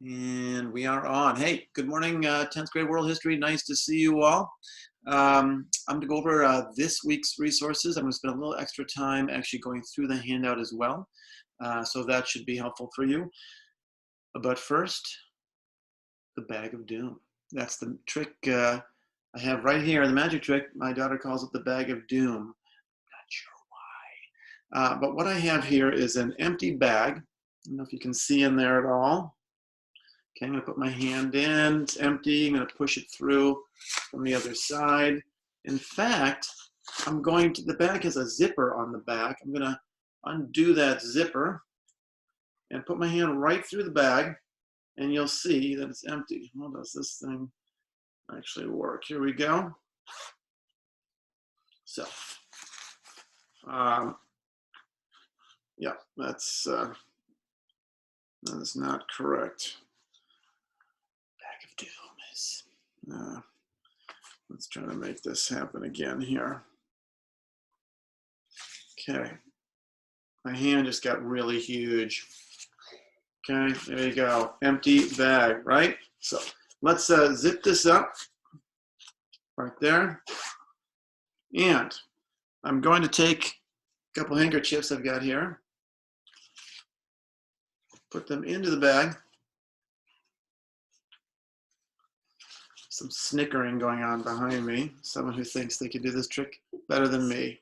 And we are on. Hey, good morning, 10th grade world history. Nice to see you all. I'm going to go over this week's resources. I'm going to spend a little extra time actually going through the handout as well. So that should be helpful for you. But first, the bag of doom. That's the trick I have right here, the magic trick. My daughter calls it the bag of doom. Not sure why. But what I have here is an empty bag. I don't know if you can see in there at all. Okay, I'm gonna put my hand in, it's empty. I'm gonna push it through from the other side. In fact, the bag has a zipper on the back. I'm gonna undo that zipper and put my hand right through the bag, and you'll see that it's empty. How does this thing actually work? Here we go. So, yeah, that is not correct. Bag of doom is, let's try to make this happen again here. Okay, my hand just got really huge. Okay, there you go, empty bag, right? So let's zip this up right there. And I'm going to take a couple handkerchiefs I've got here, put them into the bag. Some snickering going on behind me. Someone who thinks they can do this trick better than me.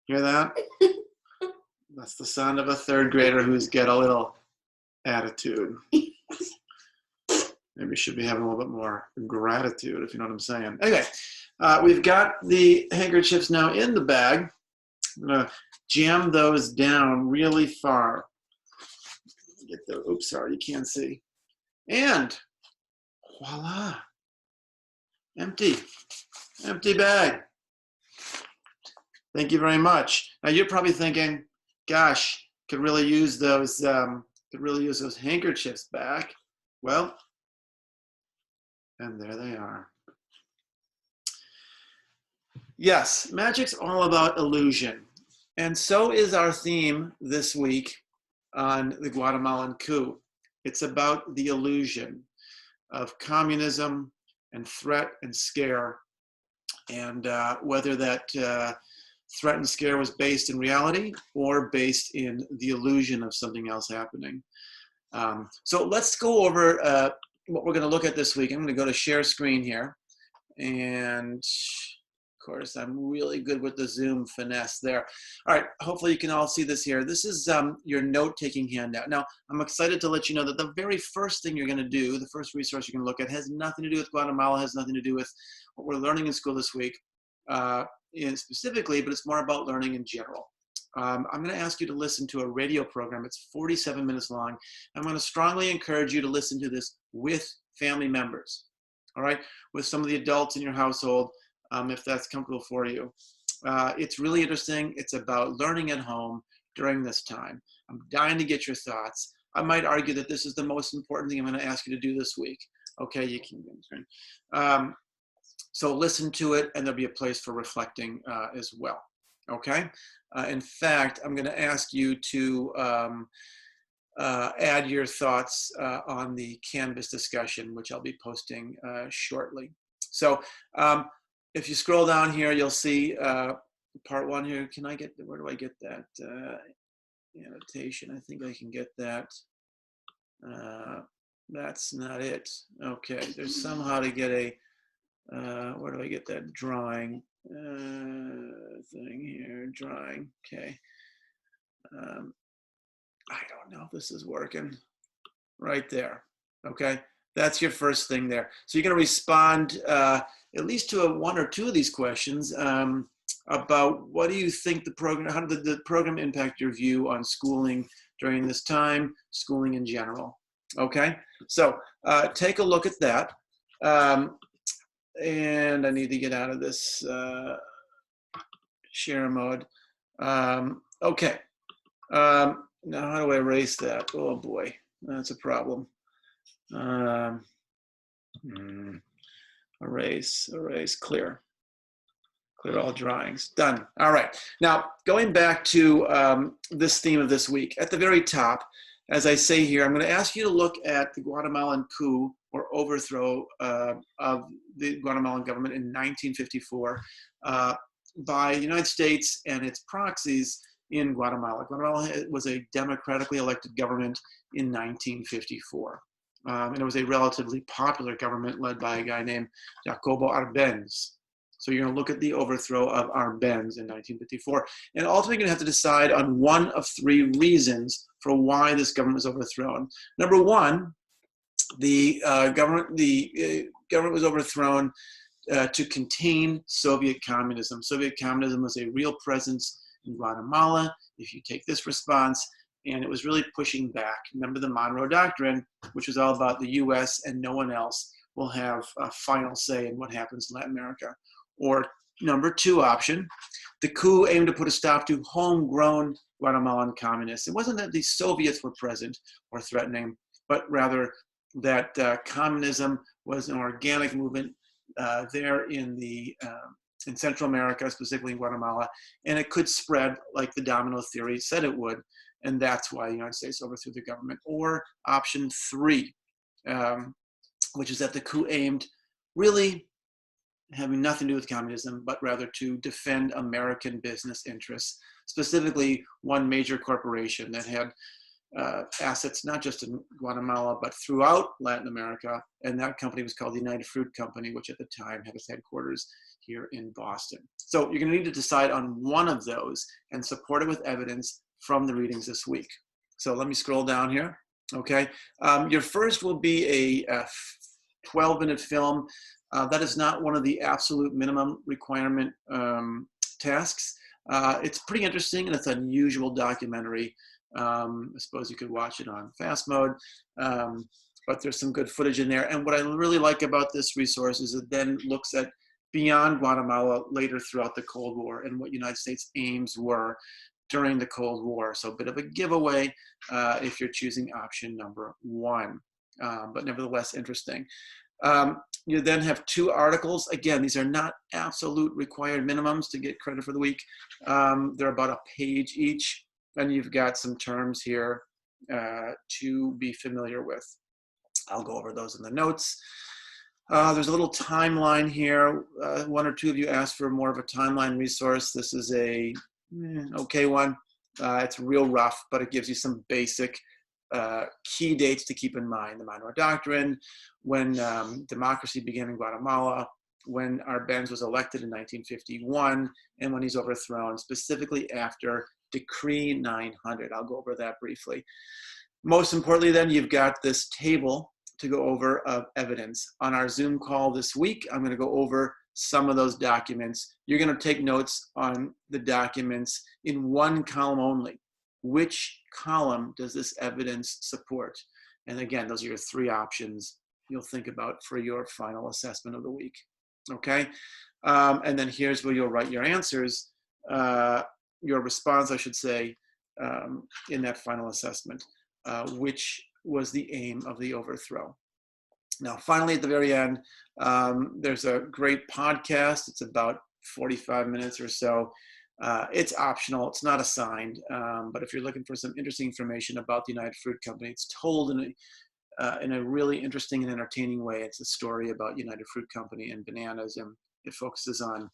Hear that? That's the sound of a third grader who's got a little attitude. Maybe should be having a little bit more gratitude, if you know what I'm saying. Anyway, we've got the handkerchiefs now in the bag. I'm gonna jam those down really far. Get the, oops, sorry, you can't see. And voila, empty bag. Thank you very much. Now you're probably thinking, gosh, could really use those handkerchiefs back. Well, and there they are. Yes, magic's all about illusion. And so is our theme this week on the Guatemalan coup. It's about the illusion of communism and threat and scare, and whether that threat and scare was based in reality or based in the illusion of something else happening. So let's go over what we're going to look at this week. I'm going to go to share screen here, and of course I'm really good with the Zoom finesse there. All right, hopefully you can all see this here. This is your note-taking handout. Now, I'm excited to let you know that the very first thing you're going to do, the first resource you're going to look at, has nothing to do with Guatemala, has nothing to do with what we're learning in school this week specifically, but it's more about learning in general. I'm going to ask you to listen to a radio program. It's 47 minutes long. I'm going to strongly encourage you to listen to this with family members, all right, with some of the adults in your household, if that's comfortable for you. It's really interesting. It's about learning at home during this time. I'm dying to get your thoughts. I might argue that this is the most important thing I'm going to ask you to do this week. Okay, you can get on the screen. So listen to it, and there'll be a place for reflecting as well. Okay. In fact, I'm going to ask you to add your thoughts on the Canvas discussion, which I'll be posting shortly. So if you scroll down here, you'll see part one here. Can I get, where do I get that annotation? I think I can get that. That's not it. Okay, there's somehow to get a, where do I get that drawing thing here, drawing, okay. I don't know if this is working. Right there, okay. That's your first thing there. So you're gonna respond at least to one or two of these questions about what do you think the program, how did the program impact your view on schooling during this time, schooling in general, okay? So take a look at that. And I need to get out of this share mode. Okay, now how do I erase that? Oh boy, that's a problem. Erase, clear all drawings, done. All right, now going back to this theme of this week, at the very top, as I say here, I'm going to ask you to look at the Guatemalan coup or overthrow of the Guatemalan government in 1954 by the United States and its proxies in Guatemala. Guatemala was a democratically elected government in 1954. And it was a relatively popular government led by a guy named Jacobo Arbenz. So you're going to look at the overthrow of Arbenz in 1954. And ultimately, you're going to have to decide on one of three reasons for why this government was overthrown. Number one, the government was overthrown to contain Soviet communism. Soviet communism was a real presence in Guatemala, if you take this response, and it was really pushing back. Remember the Monroe Doctrine, which was all about the US and no one else will have a final say in what happens in Latin America. Or number two option, the coup aimed to put a stop to homegrown Guatemalan communists. It wasn't that the Soviets were present or threatening, but rather that communism was an organic movement there in Central America, specifically in Guatemala, and it could spread like the domino theory said it would, and that's why the United States overthrew the government. Or option three, which is that the coup aimed really having nothing to do with communism, but rather to defend American business interests, specifically one major corporation that had assets not just in Guatemala, but throughout Latin America. And that company was called the United Fruit Company, which at the time had its headquarters here in Boston. So you're going to need to decide on one of those and support it with evidence from the readings this week. So let me scroll down here. Okay. Your first will be a 12-minute film. That is not one of the absolute minimum requirement tasks. It's pretty interesting and it's an unusual documentary. I suppose you could watch it on fast mode, but there's some good footage in there. And what I really like about this resource is it then looks at beyond Guatemala later throughout the Cold War and what United States aims were during the Cold War. So a bit of a giveaway if you're choosing option number one, but nevertheless interesting. You then have two articles. Again, these are not absolute required minimums to get credit for the week. They're about a page each. And you've got some terms here to be familiar with. I'll go over those in the notes. There's a little timeline here. One or two of you asked for more of a timeline resource. This is a okay one. It's real rough, but it gives you some basic key dates to keep in mind. The Monroe Doctrine, when democracy began in Guatemala, when Arbenz was elected in 1951, and when he's overthrown, specifically after Decree 900. I'll go over that briefly. Most importantly, then, you've got this table to go over of evidence. On our Zoom call this week, I'm going to go over some of those documents. You're going to take notes on the documents in one column only. Which column does this evidence support? And again, those are your three options you'll think about for your final assessment of the week. Okay? And then here's where you'll write your answers. Your response, I should say, in that final assessment, which was the aim of the overthrow. Now, finally, at the very end, there's a great podcast. It's about 45 minutes or so. It's optional. It's not assigned. But if you're looking for some interesting information about the United Fruit Company, it's told in a really interesting and entertaining way. It's a story about United Fruit Company and bananas, and it focuses on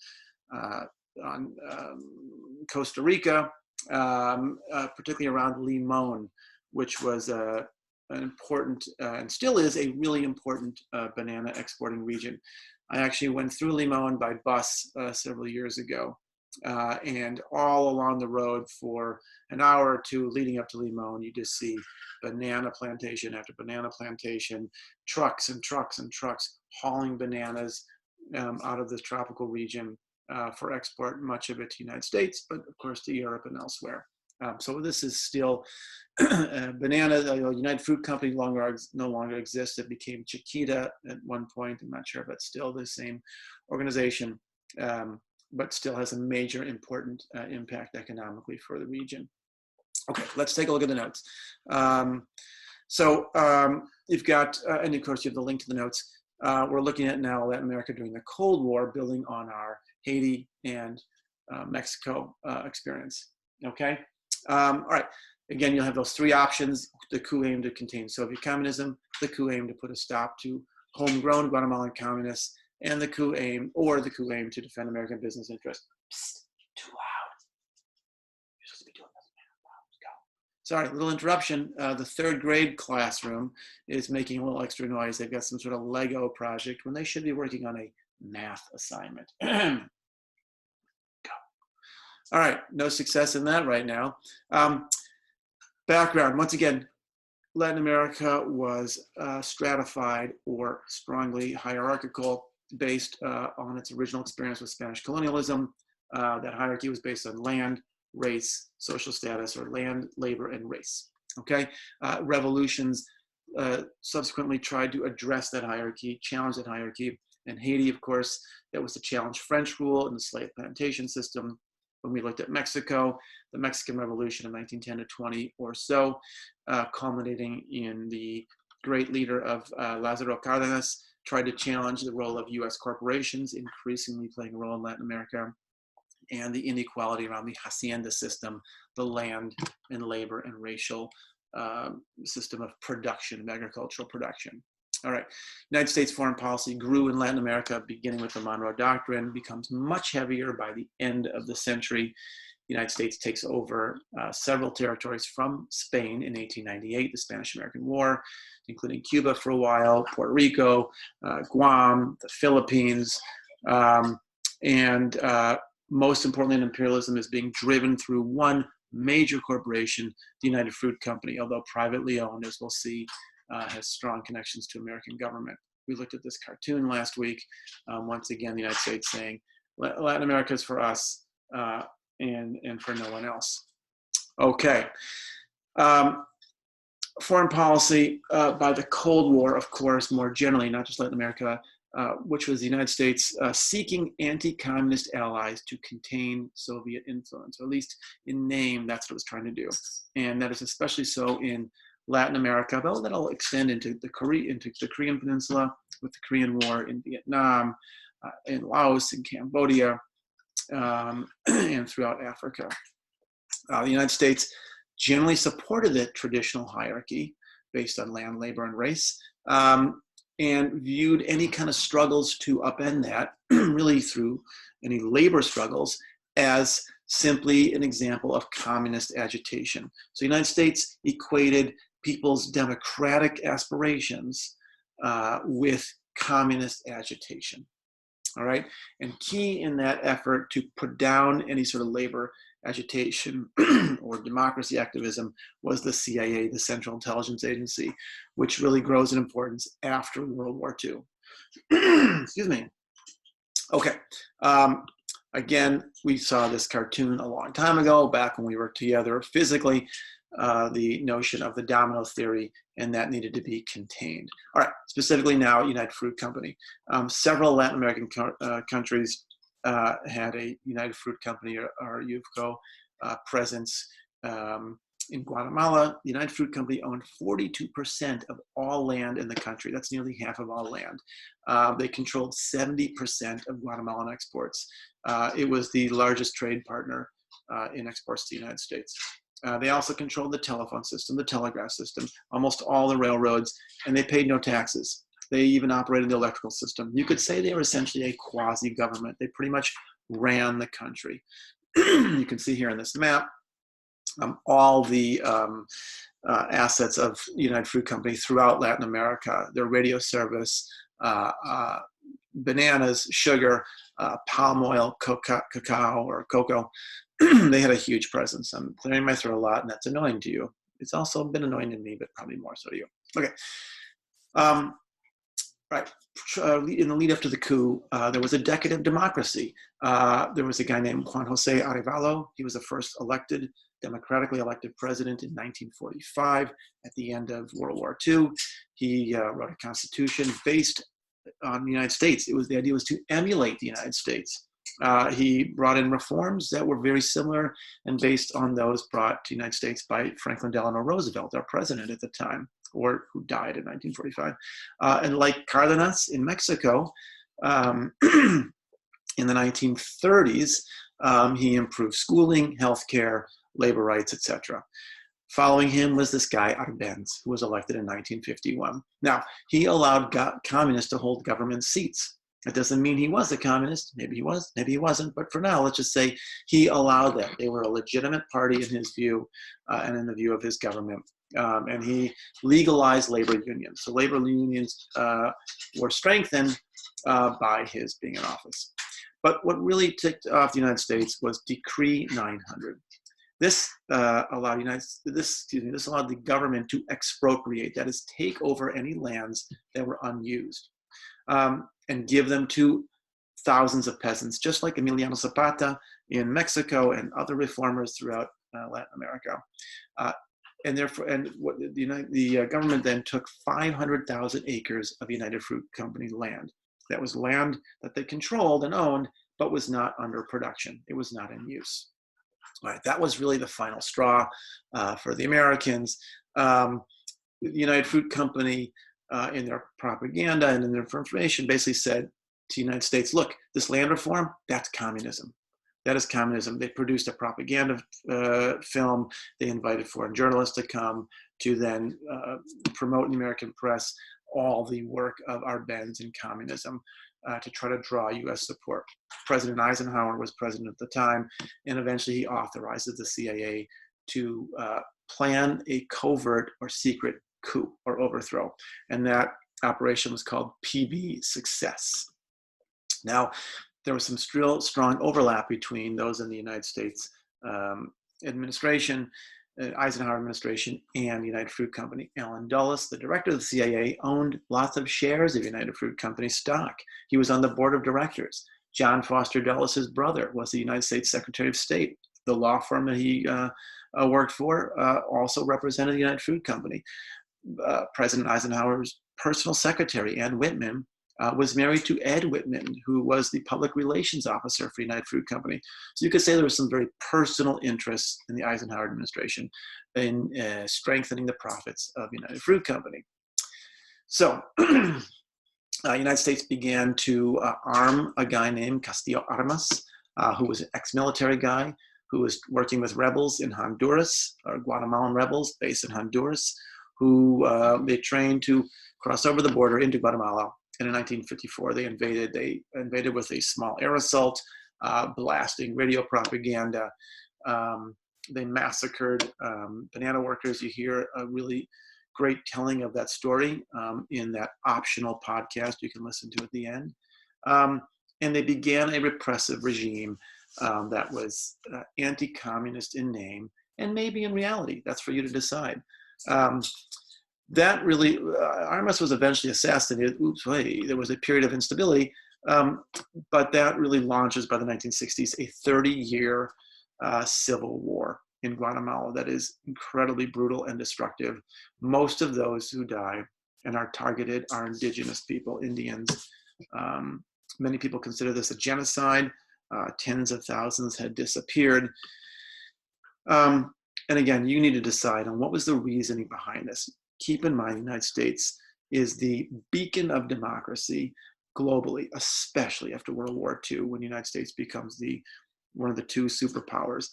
Costa Rica, particularly around Limon, which was an important and still is a really important banana exporting region. I actually went through Limon by bus several years ago, and all along the road for an hour or two leading up to Limon, you just see banana plantation after banana plantation, trucks and trucks and trucks hauling bananas out of this tropical region for export, much of it to the United States, but of course to Europe and elsewhere. So this is still banana. United Fruit Company no longer exists. It became Chiquita at one point. I'm not sure if it's still the same organization, but still has a major important impact economically for the region. Okay, let's take a look at the notes. You've got, and of course you have the link to the notes. We're looking at now Latin America during the Cold War, building on our Haiti and Mexico experience. Okay. All right. Again, you'll have those three options. the coup aimed to contain Soviet communism, the coup aimed to put a stop to homegrown Guatemalan communists, and the coup aimed to defend American business interests. Psst, too loud. You're supposed to be doing this, man. Let's go. Sorry, little interruption. The third grade classroom is making a little extra noise. They've got some sort of Lego project when they should be working on a math assignment. Go. All right, no success in that right now. Background, once again, Latin America was stratified or strongly hierarchical based on its original experience with Spanish colonialism. That hierarchy was based on land, race, social status, or land, labor, and race. Okay, revolutions subsequently tried to address that hierarchy, challenge that hierarchy. And Haiti, of course, that was to challenge French rule and the slave plantation system. When we looked at Mexico, the Mexican Revolution of 1910 to 20 or so, culminating in the great leader of Lázaro Cárdenas, tried to challenge the role of US corporations, increasingly playing a role in Latin America, and the inequality around the hacienda system, the land and labor and racial system of production, of agricultural production. All right, United States foreign policy grew in Latin America, beginning with the Monroe Doctrine, becomes much heavier by the end of the century. The United States takes over several territories from Spain in 1898, the Spanish-American War, including Cuba for a while, Puerto Rico, Guam, the Philippines, and most importantly, imperialism is being driven through one major corporation, the United Fruit Company, although privately owned, as we'll see, has strong connections to American government. We looked at this cartoon last week. Once again, the United States saying, Latin America is for us and for no one else. Okay. Foreign policy by the Cold War, of course, more generally, not just Latin America, which was the United States seeking anti-communist allies to contain Soviet influence, or at least in name, that's what it was trying to do. And that is especially so in Latin America, but that'll extend into the Korean Peninsula with the Korean War, in Vietnam, in Laos, in Cambodia, and throughout Africa. The United States generally supported the traditional hierarchy based on land, labor, and race, and viewed any kind of struggles to upend that, really through any labor struggles, as simply an example of communist agitation. So the United States equated people's democratic aspirations with communist agitation. All right, and key in that effort to put down any sort of labor agitation or democracy activism was the CIA, the Central Intelligence Agency, which really grows in importance after World War II. Excuse me. Okay. Again, we saw this cartoon a long time ago, back when we were together physically, the notion of the domino theory, and that needed to be contained. All right, specifically now, United Fruit Company. Several Latin American countries had a United Fruit Company or UFCO presence. In Guatemala, the United Fruit Company owned 42% of all land in the country. That's nearly half of all land. They controlled 70% of Guatemalan exports. It was the largest trade partner in exports to the United States. They also controlled the telephone system, the telegraph system, almost all the railroads, and they paid no taxes. They even operated the electrical system. You could say they were essentially a quasi-government. They pretty much ran the country. You can see here on this map all the assets of United Fruit Company throughout Latin America, their radio service, bananas, sugar, palm oil, cacao or cocoa. They had a huge presence. I'm clearing my throat a lot, and that's annoying to you. It's also been annoying to me, but probably more so to you. Okay. Right. In the lead up to the coup, there was a decade of democracy. There was a guy named Juan Jose Arevalo. He was the first democratically elected president in 1945 at the end of World War II. He wrote a constitution based on the United States. The idea was to emulate the United States. He brought in reforms that were very similar and based on those brought to the United States by Franklin Delano Roosevelt, our president at the time, or who died in 1945. And like Cárdenas in Mexico, in the 1930s, he improved schooling, healthcare, labor rights, etc. Following him was this guy, Arbenz, who was elected in 1951. Now, he allowed communists to hold government seats. That doesn't mean he was a communist. Maybe he was, maybe he wasn't. But for now, let's just say he allowed them. They were a legitimate party in his view and in the view of his government. And he legalized labor unions. So labor unions were strengthened by his being in office. But what really ticked off the United States was Decree 900. This allowed the government to expropriate, that is, take over any lands that were unused and give them to thousands of peasants, just like Emiliano Zapata in Mexico and other reformers throughout Latin America. The government then took 500,000 acres of United Fruit Company land. That was land that they controlled and owned, but was not under production. It was not in use. All right, that was really the final straw for the Americans. The United Fruit Company, in their propaganda and in their information, basically said to the United States, look, this land reform, that's communism. That is communism. They produced a propaganda film. They invited foreign journalists to come to then promote in the American press all the work of Arbenz in communism to try to draw U.S. support. President Eisenhower was president at the time, and eventually he authorizes the CIA to plan a covert or secret coup or overthrow. And that operation was called PB Success. Now, there was some strong overlap between those in the United States administration, Eisenhower administration, and the United Fruit Company. Allen Dulles, the director of the CIA, owned lots of shares of United Fruit Company stock. He was on the board of directors. John Foster Dulles, his brother, was the United States Secretary of State. The law firm that he worked for also represented the United Fruit Company. President Eisenhower's personal secretary, Ann Whitman, was married to Ed Whitman, who was the public relations officer for United Fruit Company. So you could say there was some very personal interests in the Eisenhower administration in strengthening the profits of United Fruit Company. So United States began to arm a guy named Castillo Armas, who was an ex-military guy who was working with rebels in Honduras, or Guatemalan rebels based in Honduras, who they trained to cross over the border into Guatemala. And in 1954, they invaded with a small air assault, blasting radio propaganda. They massacred banana workers. You hear a really great telling of that story in that optional podcast you can listen to at the end. And they began a repressive regime that was anti-communist in name and maybe in reality. That's for you to decide. That really, Armas was eventually assassinated. Oops, wait, there was a period of instability, but that really launches by the 1960s a 30-year civil war in Guatemala that is incredibly brutal and destructive. Most of those who die and are targeted are indigenous people, Indians. Many people consider this a genocide. Tens of thousands had disappeared. And again, you need to decide on what was the reasoning behind this. Keep in mind, the United States is the beacon of democracy globally, especially after World War II, when the United States becomes one of the two superpowers,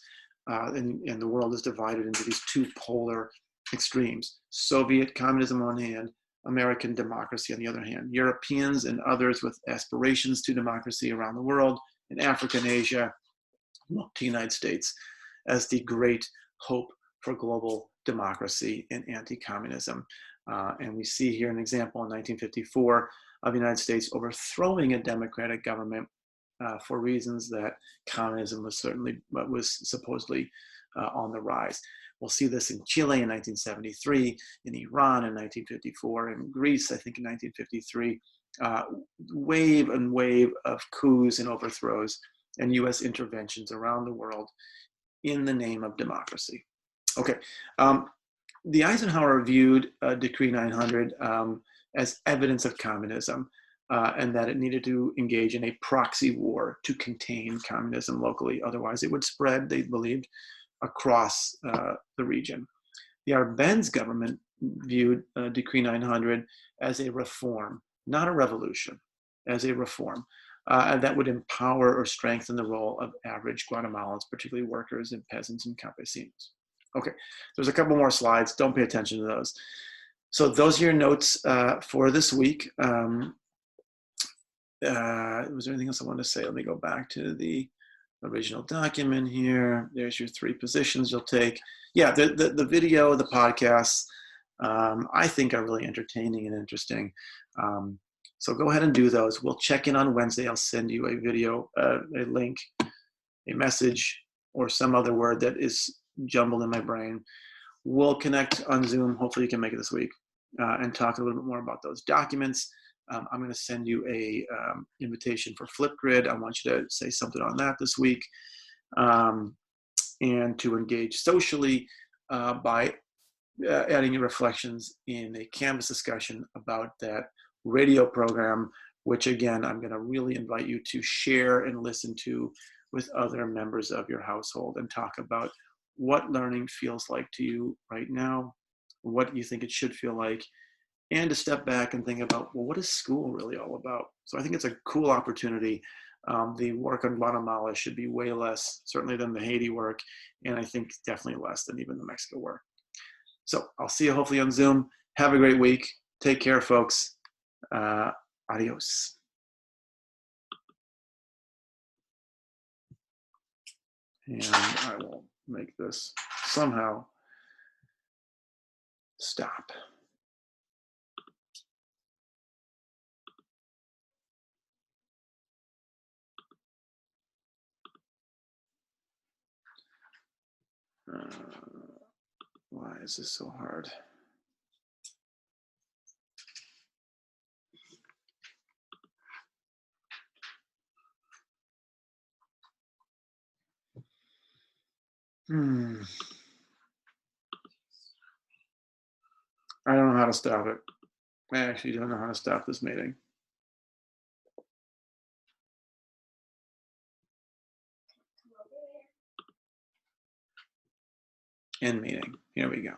and the world is divided into these two polar extremes: Soviet communism on one hand, American democracy on the other hand. Europeans and others with aspirations to democracy around the world, in Africa and Asia, look to the United States as the great hope for global democracy and anti-communism. And we see here an example in 1954 of the United States overthrowing a democratic government for reasons that communism was supposedly on the rise. We'll see this in Chile in 1973, in Iran in 1954, in Greece, I think in 1953. Wave and wave of coups and overthrows and US interventions around the world in the name of democracy. Okay, the Eisenhower viewed Decree 900 as evidence of communism and that it needed to engage in a proxy war to contain communism locally. Otherwise, it would spread, they believed, across the region. The Arbenz government viewed Decree 900 as a reform, not a revolution, as a reform that would empower or strengthen the role of average Guatemalans, particularly workers and peasants and campesinos. Okay, there's a couple more slides. Don't pay attention to those. So those are your notes for this week. Was there anything else I wanted to say? Let me go back to the original document here. There's your 3 positions you'll take. Yeah, the video, the podcasts, I think are really entertaining and interesting. So go ahead and do those. We'll check in on Wednesday. I'll send you a video, a link, a message, or some other word that is jumbled in my brain. We'll connect on Zoom. Hopefully you can make it this week and talk a little bit more about those documents. I'm going to send you a invitation for Flipgrid. I want you to say something on that this week, and to engage socially by adding your reflections in a Canvas discussion about that radio program, which again, I'm going to really invite you to share and listen to with other members of your household and talk about what learning feels like to you right now, what you think it should feel like, and to step back and think about, well, what is school really all about? So I think it's a cool opportunity. The work on Guatemala should be way less, certainly, than the Haiti work, and I think definitely less than even the Mexico work. So I'll see you hopefully on Zoom. Have a great week. Take care, folks. Adios. And I will make this somehow stop. Why is this so hard? I don't know how to stop it. I actually don't know how to stop this meeting. End meeting. Here we go.